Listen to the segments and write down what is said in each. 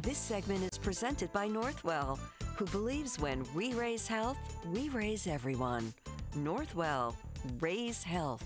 This segment is presented by Northwell, who believes when we raise health, we raise everyone. Northwell, raise health.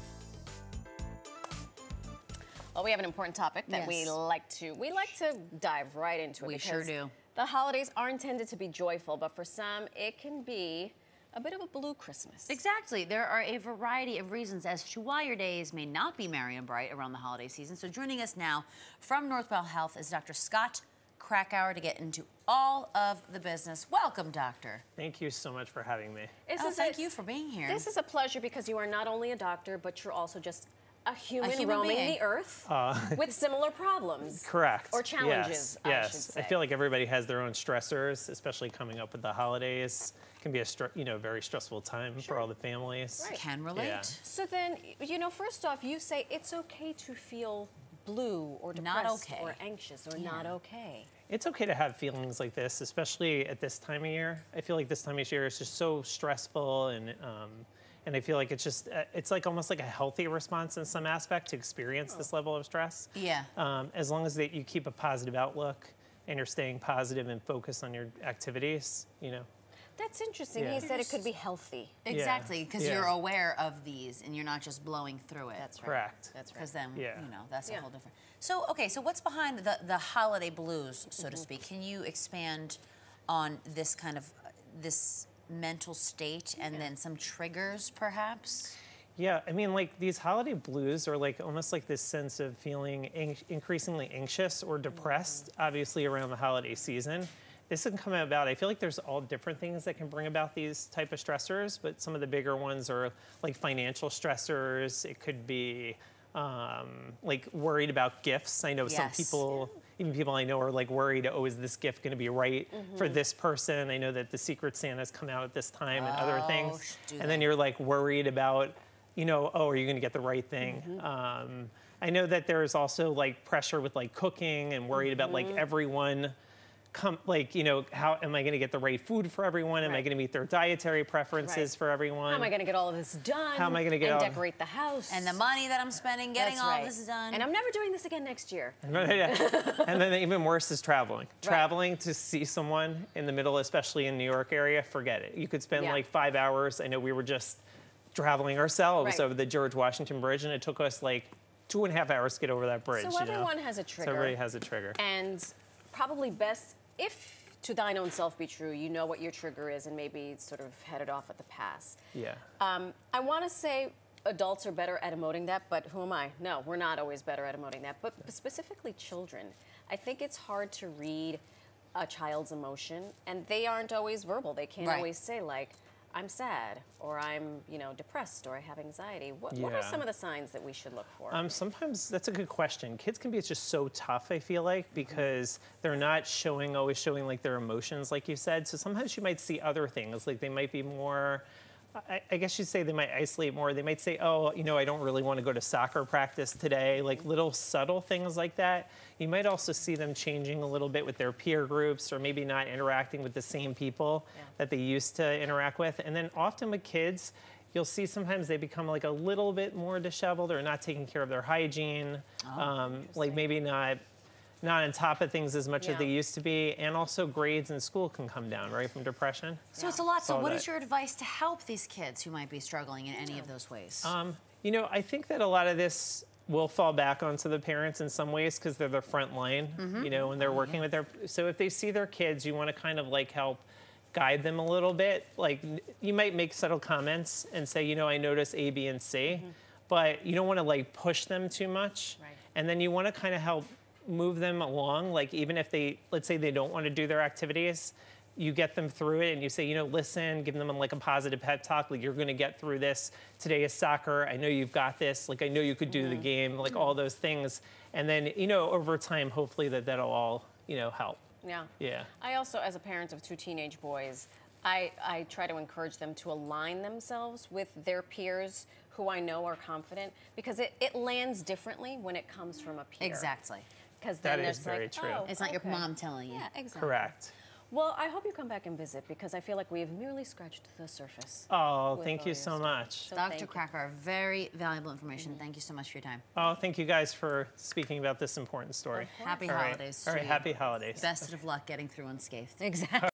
Well, we have an important topic that we like to dive right into. We sure do. The holidays are intended to be joyful, but for some, it can be a bit of a blue Christmas. Exactly. There are a variety of reasons as to why your days may not be merry and bright around the holiday season. So joining us now from Northwell Health is Dr. Scott Krakower to get into all of the business. Welcome, doctor. Thank you so much for having me. Thank you for being here. This is a pleasure because you are not only a doctor, but you're also just a human roaming being. the earth with similar problems. Correct. Or challenges, yes. I should say. I feel like everybody has their own stressors, especially coming up with the holidays. It can be a very stressful time for all the families. Right. Can relate. Yeah. So then, first off, you say it's okay to feel blue or depressed Not okay. or anxious or not okay. It's okay to have feelings like this, especially at this time of year. I feel like this time of year is just so stressful, and I feel like it's like almost like a healthy response in some aspect to experience this level of stress. Yeah. As long as you keep a positive outlook and you're staying positive and focused on your activities, That's interesting. Yeah. He said it could be healthy. Exactly, because Yeah. you're aware of these and you're not just blowing through it. That's right. Correct. That's right. Because then, that's a Yeah. whole different. So, okay, so what's behind the holiday blues, so to speak? Can you expand on this kind of, this mental state and then some triggers, perhaps? Yeah, I mean, like these holiday blues are like almost like this sense of feeling increasingly anxious or depressed, obviously around the holiday season. This can come about, I feel like there's all different things that can bring about these type of stressors, but some of the bigger ones are like financial stressors. It could be like worried about gifts. I know some people, even people I know, are like worried, oh, is this gift going to be right for this person? I know that the Secret Santa's come out at this time and other things. And then you're like worried about, oh, are you going to get the right thing? I know that there's also like pressure with like cooking and worried about like everyone how am I going to get the right food for everyone? Am I going to meet their dietary preferences for everyone? How am I going to get all of this done? How am I going to get and decorate the house? And the money that I'm spending getting all of this done. And I'm never doing this again next year. And then even worse is traveling. Traveling to see someone in the middle, especially in New York area, forget it. You could spend like 5 hours. I know we were just traveling ourselves over the George Washington Bridge, and it took us like 2.5 hours to get over that bridge. So everyone has a trigger. So everybody has a trigger. And probably best, if to thine own self be true, you know what your trigger is and maybe sort of head it off at the pass. Yeah. I want to say adults are better at emoting that, but who am I? No, we're not always better at emoting that, but specifically children. I think it's hard to read a child's emotion, and they aren't always verbal. They can't always say, like, I'm sad, or I'm, depressed, or I have anxiety. What are some of the signs that we should look for? Sometimes that's a good question. Kids can be just so tough, I feel like, because they're not always showing like their emotions, like you said. So sometimes you might see other things, like they might be more, I guess you'd say they might isolate more. They might say, oh, I don't really want to go to soccer practice today, like little subtle things like that. You might also see them changing a little bit with their peer groups, or maybe not interacting with the same people that they used to interact with. And then often with kids, you'll see sometimes they become like a little bit more disheveled or not taking care of their hygiene, like maybe not on top of things as much as they used to be, and also grades in school can come down, right, from depression. So it's a lot. So what is your advice to help these kids who might be struggling in any of those ways? I think that a lot of this will fall back onto the parents in some ways because they're the front line, when they're working with so if they see their kids, you want to kind of like help guide them a little bit. Like you might make subtle comments and say, I notice A, B, and C, but you don't want to like push them too much. Right. And then you want to kind of help move them along. Like even if let's say they don't want to do their activities, you get them through it and you say, listen, give them like a positive pep talk, like you're going to get through this. Today is soccer. I know you've got this. Like I know you could do the game, like all those things. And then, over time, hopefully that'll all, help. Yeah. Yeah. I also, as a parent of 2 teenage boys, I try to encourage them to align themselves with their peers who I know are confident, because it lands differently when it comes from a peer. Exactly. Because then that is there's very like, true. oh, it's not your mom telling you. Yeah, exactly. Correct. Well, I hope you come back and visit because I feel like we have merely scratched the surface. Oh, with thank all you your so stories. much. So Dr. thank you. Krakower, very valuable information. Thank you so much for your time. Oh, thank you guys for speaking about this important story. Happy All right. holidays. All right, to happy you. holidays. Best of luck getting through unscathed. Exactly.